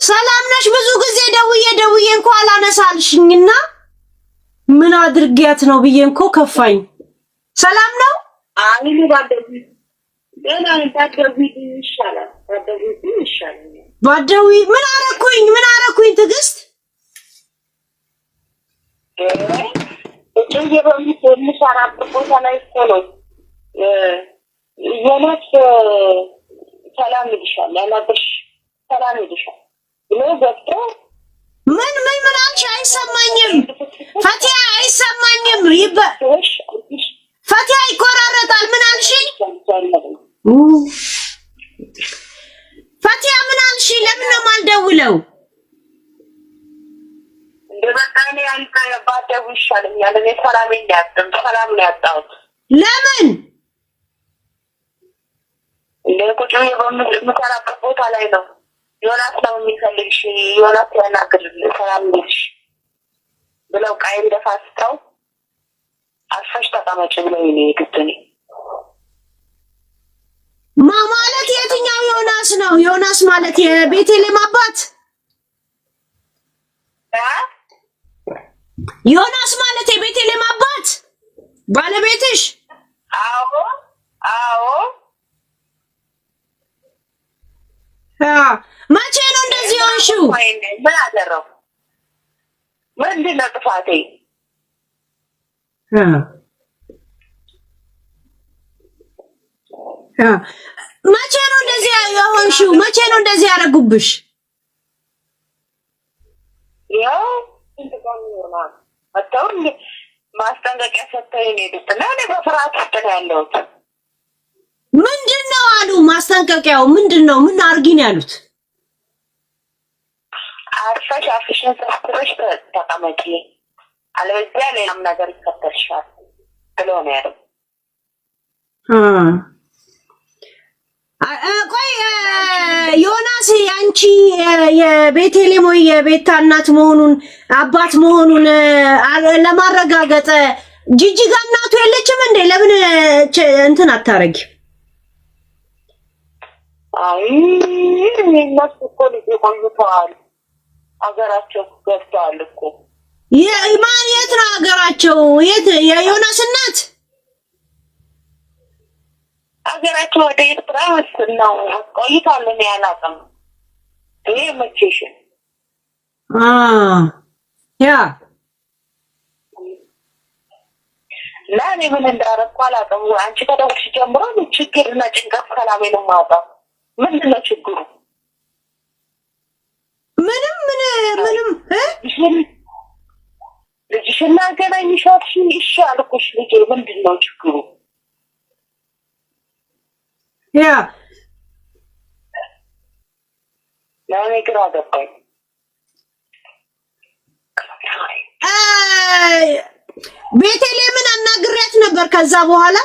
ሰላም ነሽ? ብዙ ጊዜ ደውዬ እንኳን አላነሳልሽኝና ምን አድርጊያት ነው ብዬ እንኳን ከፋኝ። ሰላም ነው? አይ ባደጉ ደህና ባደጉ ይሻላል። ባደጉ ምን አረኩኝ ትግስት? እጄ በሚሰራበት ቦታ ላይ ነው የሆነች ሰላም ይልሻል ያላበሽ ሰላም ይልሻል ብሎ ገብቶ ምን አልሽ? አይሰማኝም ፈቲያ አይሰማኝም። ፈቲያ ይቆራረጣል። ምን አልሽ? ፈቲያ ምን አልሽ? ለምን ነው የማልደውለው? እንደበቃኔ አንተ ባደው ይሻለኛል። እኔ ሰላም ነው ያጣሁት። ለምን ለቁጭ የምሰራበት ቦታ ላይ ነው ዮናስ ነው የሚፈልግሽ። ዮናስ ያናግርልሽ ሰላም ልሽ ብለው ቃይ እንደፋስተው አርፈሽ ተቀመጭ ብለው ይሄድልኝ። ማለት የትኛው ዮናስ ነው? ዮናስ ማለት የቤቴሌም አባት ዮናስ ማለት የቤቴሌም አባት ባለቤትሽ? አዎ መቼ ነው እንደዚህ ሆንሽው? ምን አደረው? ምንድነው ጥፋቴ? መቼ ነው እንደዚህ የሆንሽው? መቼ ነው እንደዚህ ያደረጉብሽ? ያው እንደቆም ነው አጣው ማስጠንቀቂያ ሰጥተው ነው እኔ በፍርሃት ውስጥ ነው ያለሁት። ምንድነው አሉ? ማስጠንቀቂያው ምንድነው? ምን አርጊ ነው ያሉት? አርፈሽ አፍሽን ሰፍረሽ ተቀመጪ አለበለዚያ ሌላም ነገር ይከተልሻል ብለው ነው ያለው። ቆይ ዮናስ ያንቺ የቤቴሌም ወይ የቤታ እናት መሆኑን አባት መሆኑን ለማረጋገጥ ጂጂጋ እናቱ የለችም እንዴ? ለምን እንትን አታረጊ? አይ እነሱ እኮ ልጅ ቆይተዋል። አገራቸው ገብተዋል እኮ። ማን የት ነው አገራቸው? የት የዮናስ እናት? አገራቸው ወደ ኤርትራ ነው ቆይተዋል። እኔ አላውቅም። ይሄ መቼሽ ያ ለኔ ምን እንዳረኩ አላውቅም። አንቺ ከደውልሽ ጀምሮ ችግርና ጭንቀት ሰላሜ ነው የማጣው። ምንድነው ችግሩ? ምንም ልጅሽና ገናኝሻሽ ይሻልኩሽ ልጅ ምንድነው ችግሩ? ያ ለኔ ግራ ገባኝ። ቤቴሌምን አናግሬያት ነበር። ከዛ በኋላ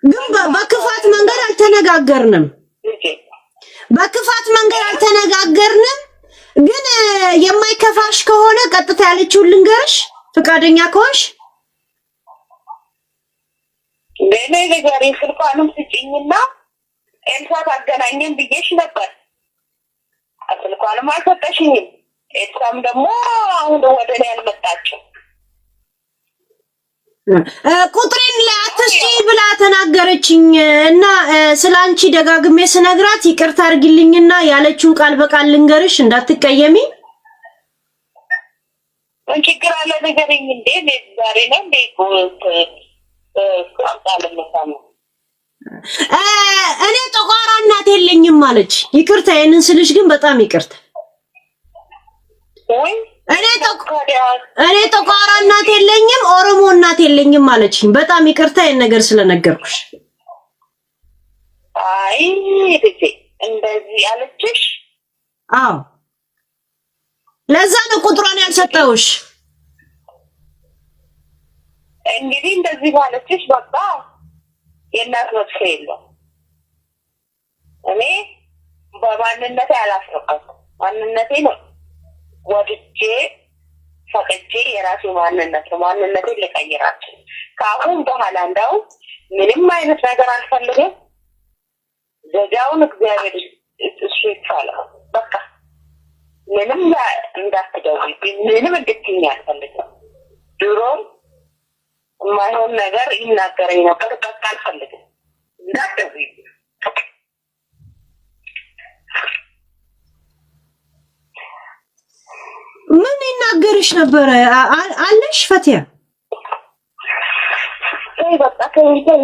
ግን በክፋት መንገድ አልተነጋገርንም። ግን የማይከፋሽ ከሆነ ቀጥታ ያለችውን ልንገርሽ፣ ፍቃደኛ ከሆንሽ ለኔ ነገር ስልኳንም ስጪኝና ኤልሳ ታገናኘን ብዬሽ ነበር። ስልኳንም አልሰጠሽኝም። ኤልሳም ደግሞ አሁን ወደ እኔ አልመጣችም። ቁጥሬን ለአትስጪ ብላ ተናገረችኝ እና ስላንቺ ደጋግሜ ስነግራት ይቅርታ አድርጊልኝና ያለችውን ቃል በቃል ልንገርሽ እንዳትቀየሚ። ምን ችግር አለ ንገሪኝ። እንዴ ዛሬ ነው እንዴ እኔ ጠቋራ እናት የለኝም ማለች። ይቅርታ ይሄንን ስልሽ ግን በጣም ይቅርታ። እኔ ጠቋራ እናት የለኝም ኦሮሞ እናት የለኝም ማለችኝ። በጣም ይቅርታ ይሄን ነገር ስለነገርኩሽ። አይ እቴ እንደዚህ አለችሽ? አዎ ለዛ ነው ቁጥሯን ያልሰጠውሽ። እንግዲህ እንደዚህ ባለችሽ በቃ የእናት መጥፎ የለም። እኔ በማንነቴ አላስረቀኩም። ማንነቴ ነው ወድጄ ፈቅጄ የራሴ ማንነቴ ልቀይራችሁ። ከአሁን በኋላ እንደው ምንም አይነት ነገር አልፈልግም። ዘጋውን እግዚአብሔር እሱ ይቻላል። በቃ ምንም እንዳትደውይ ምንም እንድትይኝ አልፈልግም። ድሮም የማይሆን ነገር ይናገረኝ ነበር። በቃ አልፈልግም እንዳትደውይ። ምን ይናገርሽ ነበር አለሽ ፈቲያ? በቃ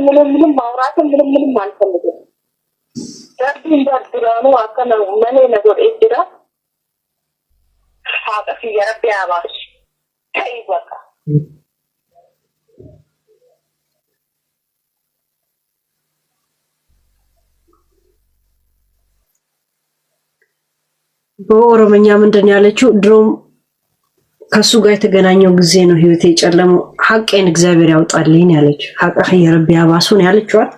ምንም ማውራትም ምንም አልፈልግም። ደርድራኑ አከነው መኔ ነገር እድራ ሀቀፍ እየረቢ አባሽ በቃ በኦሮምኛ ምንድን ያለችው? ድሮም ከሱ ጋር የተገናኘው ጊዜ ነው ህይወቴ የጨለመው፣ ሐቄን እግዚአብሔር ያውጣልኝ ያለችው። ሀቀፍ እየረቢ አባሱን ያለችዋል።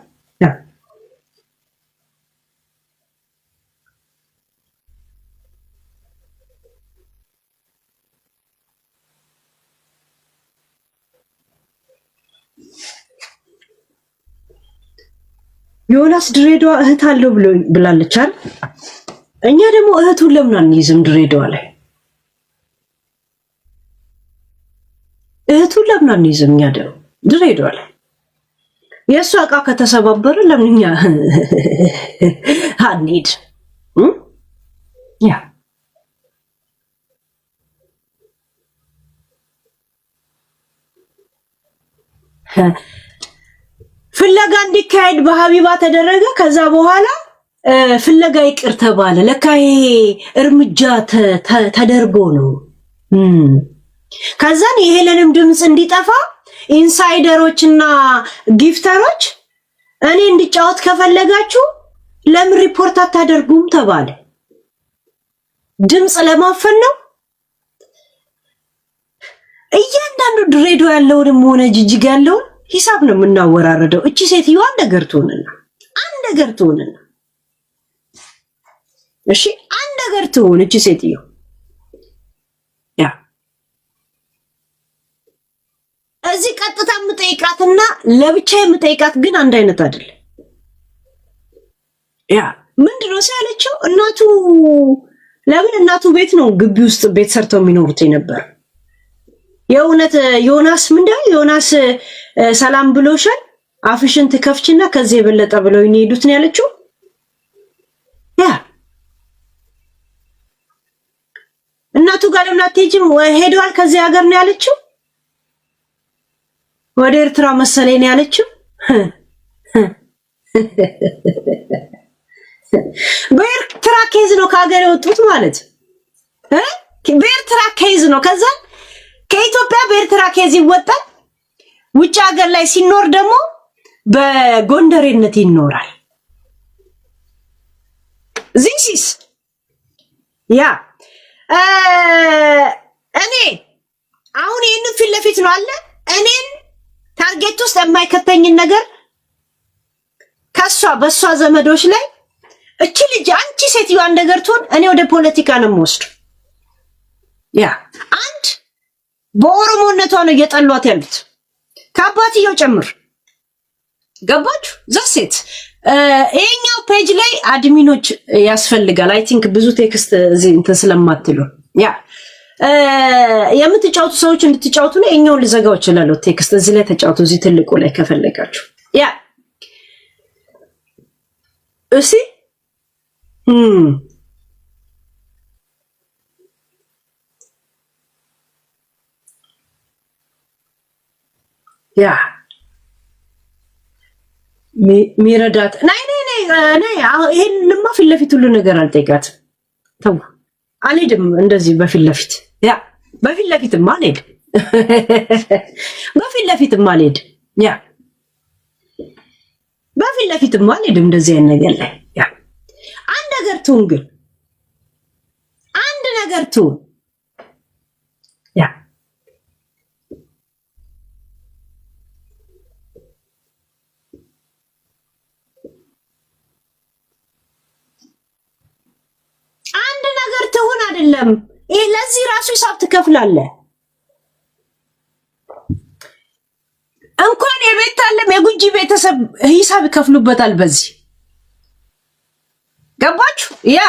ዮናስ ድሬዳዋ እህት አለው ብላለች አይደል? እኛ ደግሞ እህቱን ለምን አንይዝም? ድሬዳዋ ላይ እህቱን ለምን አንይዝም? እኛ ደግሞ ድሬዳዋ ላይ የእሱ ዕቃ ከተሰባበረ ለምን እኛ አንሄድ? ያ ፍለጋ እንዲካሄድ በሀቢባ ተደረገ። ከዛ በኋላ ፍለጋ ይቅር ተባለ። ለካ ይሄ እርምጃ ተደርጎ ነው። ከዛን የሄለንም ድምፅ እንዲጠፋ ኢንሳይደሮችና ጊፍተሮች እኔ እንዲጫወት ከፈለጋችሁ ለምን ሪፖርት አታደርጉም ተባለ። ድምፅ ለማፈን ነው። እያንዳንዱ ድሬዳዋ ያለውንም ሆነ ጅጅጋ ያለውን ሂሳብ ነው የምናወራረደው። እቺ ሴትዮ አንድ ነገር ትሆንና እሺ አንድ ነገር ትሆን እቺ ሴትዮ ያ እዚህ ቀጥታ የምጠይቃትና ለብቻ የምጠይቃት ግን አንድ አይነት አይደለም። ያ ምንድነው ሲያለችው? ለምን እናቱ ቤት ነው ግቢ ውስጥ ቤት ሰርተው የሚኖሩት የነበር። የእውነት ዮናስ ዮናስ ሰላም ብሎሻል? አፍሽን ትከፍችና ከዚህ የበለጠ ብለው ይሄዱት ነው ያለችው። ያ እናቱ ጋር ለምን አትሄጂም? ሄደዋል ከዚህ ሀገር ነው ያለችው። ወደ ኤርትራ መሰለኝ ነው ያለችው። በኤርትራ ኬዝ ነው ከሀገር የወጡት ማለት በኤርትራ ኬዝ ነው። ከዛ ከኢትዮጵያ በኤርትራ ኬዝ ይወጣል። ውጭ ሀገር ላይ ሲኖር ደግሞ በጎንደሬነት ይኖራል። ዚሲስ ያ እኔ አሁን ይሄንን ፊት ለፊት ነው አለ እኔን ታርጌት ውስጥ የማይከተኝን ነገር በሷ ዘመዶች ላይ እቺ ልጅ አንቺ ሴትዮ አንድ ነገር ትሆን እኔ ወደ ፖለቲካ ነው የምወስደው። ያ አንድ በኦሮሞነቷ ነው እየጠሏት ያሉት ከአባትየው ጨምር። ገባችሁ? ዘሴት ይሄኛው ፔጅ ላይ አድሚኖች ያስፈልጋል። አይ ቲንክ ብዙ ቴክስት እዚህ እንትን ስለማትሉ ያ የምትጫወቱ ሰዎች እንድትጫወቱ ነው። ይሄኛውን ልዘጋው እችላለሁ። ቴክስት እዚህ ላይ ተጫወቱ። እዚህ ትልቁ ላይ ከፈለጋችሁ ያ እሺ ያ ሚረዳት ናይ ይሄንማ ፊት ለፊት ሁሉ ነገር አልጠይቃትም። ተው አልሄድም እንደዚህ በፊት ለፊት ያ በፊት ለፊትማ አልሄድም። በፊት ለፊትማ አልሄድም። ያ በፊት ለፊትማ አልሄድም እንደዚህ አይነት ነገር ላይ ያ አንድ ነገር ትሁን ግን አንድ ነገር ትሁን ያ አንድ ነገር ትሁን አይደለም። ይሄ ለዚህ ራሱ ሂሳብ ትከፍላለህ። እንኳን የቤት አለም የጉጂ ቤተሰብ ሂሳብ ይከፍሉበታል። በዚህ ገባችሁ? ያ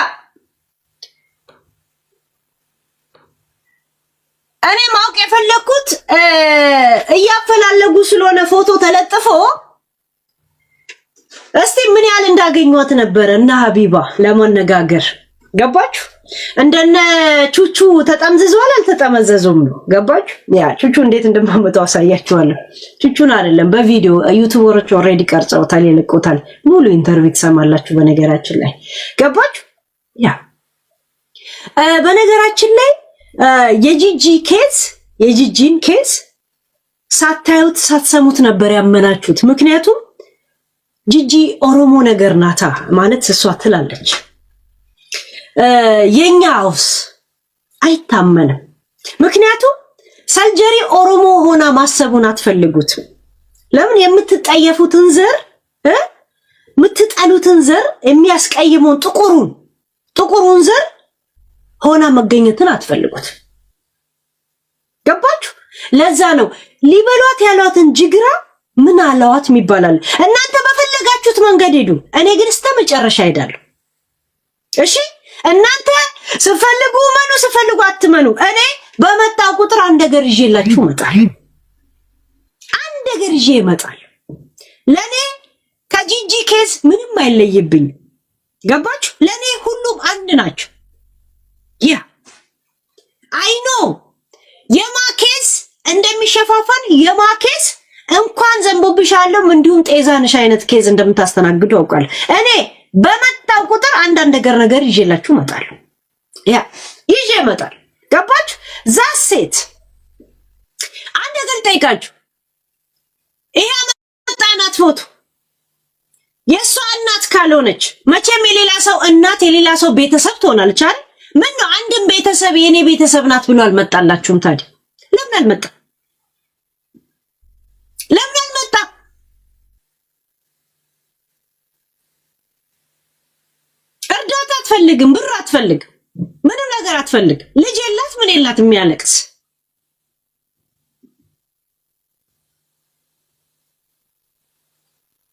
እኔ ማወቅ የፈለኩት እያፈላለጉ ስለሆነ ፎቶ ተለጥፎ እስቲ ምን ያህል እንዳገኙት ነበር እና ሀቢባ ለማነጋገር ገባችሁ? እንደነ ቹቹ ተጠምዝዟል አልተጠመዘዙም ነው ገባችሁ? ያ ቹቹ እንዴት እንደማመጣው አሳያችኋለሁ። ቹቹን አይደለም በቪዲዮ ዩቲዩበሮች ኦሬዲ ቀርጸውታል ይልቁታል። ሙሉ ኢንተርቪው ትሰማላችሁ በነገራችን ላይ ገባችሁ? ያ በነገራችን ላይ የጂጂን ኬስ ሳታዩት ሳትሰሙት ነበር ያመናችሁት። ምክንያቱም ጂጂ ኦሮሞ ነገር ናታ ማለት እሷ ትላለች። የኛውስ አይታመንም። ምክንያቱም ሰልጀሪ ኦሮሞ ሆና ማሰቡን አትፈልጉትም። ለምን? የምትጠየፉትን ዘር የምትጠሉትን ዘር የሚያስቀይመውን ጥቁሩን ዘር ሆና መገኘትን አትፈልጉት። ገባችሁ? ለዛ ነው ሊበሏት ያሏትን ጅግራ ምን አለዋት የሚባላል። እናንተ በፈለጋችሁት መንገድ ሄዱ፣ እኔ ግን እስከ መጨረሻ ሄዳለሁ። እሺ እናንተ ስፈልጉ መኑ ስፈልጉ አትመኑ። እኔ በመጣው ቁጥር አንድ ነገር ይዤላችሁ እመጣለሁ። አንድ ነገር ይዤ እመጣለሁ። ለኔ ከጂጂ ኬዝ ምንም አይለይብኝ። ገባችሁ? ለኔ ሁሉም አንድ ናቸው። ያ አይኖ የማኬስ እንደሚሸፋፈን የማኬስ እንኳን ዘንቦብሻለሁ እንዲሁም ጤዛንሽ አይነት ኬዝ እንደምታስተናግዱ አውቃለሁ። እኔ በመጣው ቁጥር አንዳንድ ነገር ይዤላችሁ እመጣለሁ። ያ ይዤ እመጣለሁ። ገባችሁ? ዛሴት አንድ ነገር ጠይቃችሁ ይሄ መጣናት ፎቶ የሷ እናት ካልሆነች መቼም የሌላ ሰው እናት የሌላ ሰው ቤተሰብ ትሆናለች አይደል? ምን ነው አንድም ቤተሰብ የኔ ቤተሰብ ናት ብሎ አልመጣላችሁም? ታዲያ ለምን አልመጣ? እርዳታ አትፈልግም፣ ብር አትፈልግም፣ ምንም ነገር አትፈልግም። ልጅ የላት ምን የላት የሚያለቅስ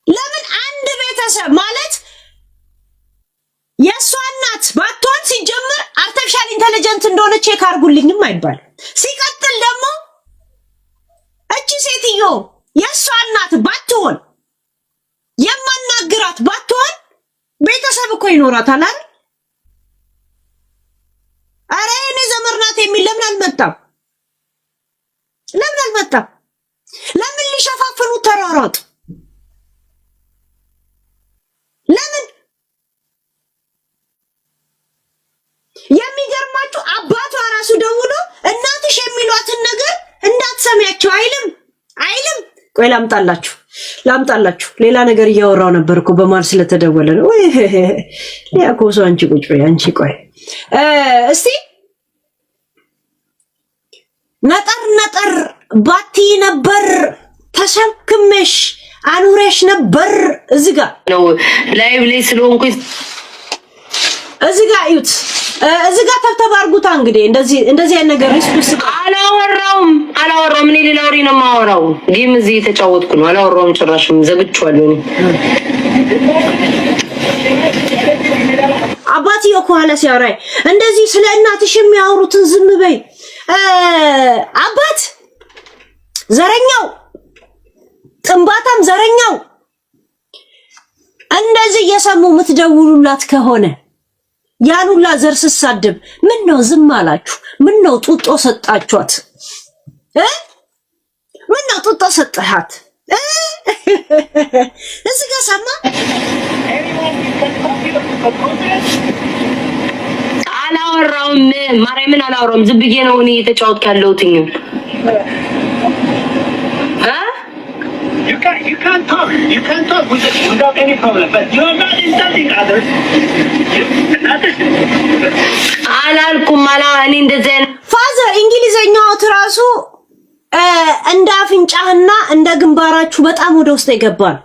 ለምን? አንድ ቤተሰብ ማለት የሷ እናት ባትሆን ሲጀምር አርቲፊሻል ኢንተለጀንት እንደሆነ ቼክ አድርጉልኝም አይባል። ሲቀጥል ደግሞ እቺ ሴትዮ የሷ እናት ባትሆን የማናግራት ባትሆን ቤተሰብ እኮ ይኖራታል አይደል? አረ እኔ ዘመድ ናት የሚል ለምን አልመጣም? ለምን ሊሸፋፍኑ ተሯሯጡ? ለምን? የሚገርማችሁ አባቷ ራሱ ደውሎ እናትሽ የሚሏትን ነገር እንዳትሰሚያቸው አይልም። ቆይ ላምጣላችሁ። ሌላ ነገር እያወራው ነበር እኮ በማል ስለተደወለ ነው። ወይ ያኮሶ አንቺ ቁጭ በይ አንቺ። ቆይ እስቲ ነጠር ባቲ ነበር ተሸክመሽ አኑረሽ ነበር። እዚህ ጋር ነው ላይቭ ላይ ስለሆንኩኝ እዚህ ጋር እዩት። እዚህ ጋር ተብተብ አድርጉታ። እንግዲህ እንደዚህ አይነት ነገር ሪስኩስ አላወራውም። እኔ ሌላ ወሬ ነው የማወራው። ጌም እዚህ የተጫወትኩ ነው። አላወራውም ጭራሽም ዘግቼዋለሁ። አባትዬው ከኋላ ሲያወራኝ እንደዚህ ስለ እናትሽ የሚያወሩትን ዝም በይ። አባት ዘረኛው ጥንባታም ዘረኛው እንደዚህ እየሰሙ የምትደውሉላት ከሆነ ያኑላ ዘር ስሳደብ ምን ነው ዝም አላችሁ? ምን ነው ጡጦ ሰጣችኋት? ምን ነው ጡጦ ሰጣሃት? እዚህ ጋር ሰማ አላወራውም። ማርያምን አላወራውም። ዝም ብዬ ነው እኔ የተጫወትኩ ያለሁት። You can't talk without any problem, but you are not insulting others. አላልኩም እኔ እንደዚህ ፋዘር እንግሊዘኛው ትራሱ እንደ አፍንጫህና እንደ ግንባራችሁ በጣም ወደ ውስጥ ይገባል።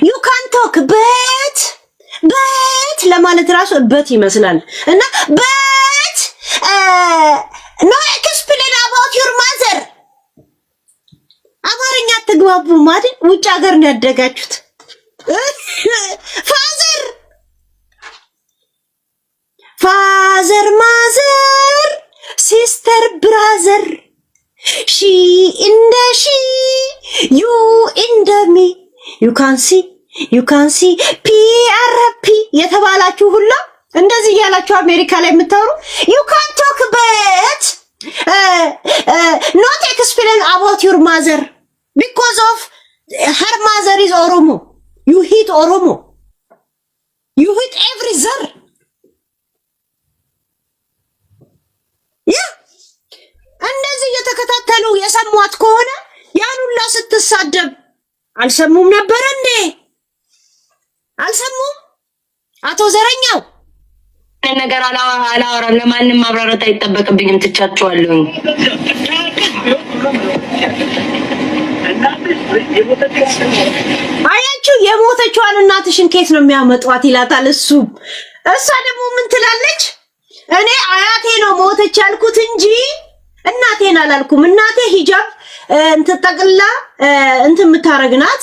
you can't talk but ለማለት ራሱ በት ይመስላል እና but no explain about your mother አማርኛ ተግባቡ ማለት ውጭ ሀገር ነው ያደጋችሁት። ፋዘር ፋዘር ማዘር ሲስተር ብራዘር ሺ እንደ ሺ ዩ እንደ ሚ ዩ ካን ሲ ፒአርፒ የተባላችሁ ሁላ እንደዚህ ያላችሁ አሜሪካ ላይ የምታወሩ ዩ ካን ቶክ በት not explain about your mother because of her mother is Oromo. You hate Oromo. You hate every zar. Yeah. እንደዚህ የተከታተሉ የሰሟት ከሆነ ያን ሁላ ስትሳደብ አልሰሙም ነበር እንዴ? አልሰሙም? አቶ ዘረኛው ነገር አላወራም። ለማንም ማብራራት አይጠበቅብኝም። ትቻቸዋለሁ። አያችሁ የሞተችዋን እናትሽን ከየት ነው የሚያመጧት ይላታል እሱ። እሷ ደግሞ ምን ትላለች? እኔ አያቴ ነው ሞተች ያልኩት እንጂ እናቴን አላልኩም። እናቴ ሂጃብ እንተጠቅላ የምታረግናት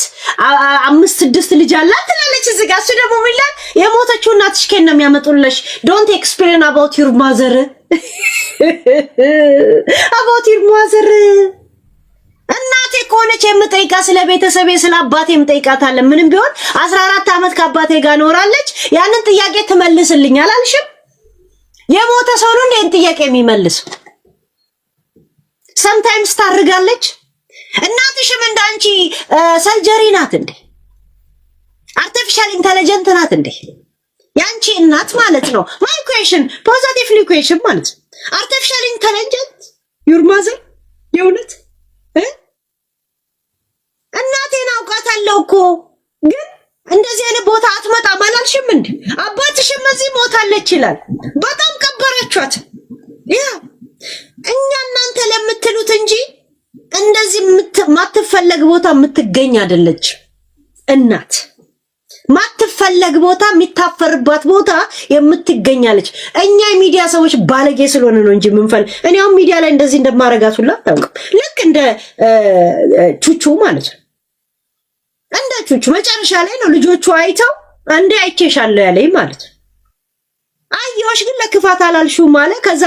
5-6 ልጅ አላት ትላለች እዚህ ጋር። እሱ ደግሞ ይላል የሞተችው እናትሽ ከየት ነው የሚያመጡልሽ? ዶንት ኤክስፕሌን አባውት ዩር ማዘር አባውት ዩር ማዘር። እናቴ ከሆነች የምጠይቃ ስለ ቤተሰቤ ስለ አባቴ የምጠይቃታለሁ። ምንም ቢሆን 14 ዓመት ከአባቴ ጋር ኖራለች። ያንን ጥያቄ ትመልስልኝ አላልሽም? የሞተ ሰው ነው እንዴ ጥያቄ የሚመልስ? sometimes ታርጋለች። እናትሽም እንዳንቺ ሰርጀሪ ናት እንዴ? አርቲፊሻል ኢንተለጀንት ናት እንዴ? ያንቺ እናት ማለት ነው። ማይ ኩዌሽን ፖዚቲቭሊ ኩዌሽን ማለት ነው። አርቲፊሻል ኢንተለጀንት ዩር ማዘር የእውነት እናቴን አውቃታለሁ እኮ ግን እንደዚህ አይነት ቦታ አትመጣም አላልሽም እንዴ? አባትሽም እዚህ ሞታለች ይላል። በጣም ቀበራችኋት። ያ እኛ እናንተ ለምትሉት እንጂ እንደዚህ ማትፈለግ ቦታ የምትገኝ አይደለች። እናት ማትፈለግ ቦታ የሚታፈርባት ቦታ የምትገኛለች። እኛ የሚዲያ ሰዎች ባለጌ ስለሆነ ነው እንጂ የምንፈልግ። እኔ አሁን ሚዲያ ላይ እንደዚህ እንደማረጋት ሁላ አታውቅም። ልክ እንደ ቹቹ ማለት ነው። እንደ ቹቹ መጨረሻ ላይ ነው ልጆቹ አይተው እንደ አይቼሻለሁ ያለኝ ማለት ነው። አየሁሽ ግን ለክፋት አላልሽው ማለት ከዛ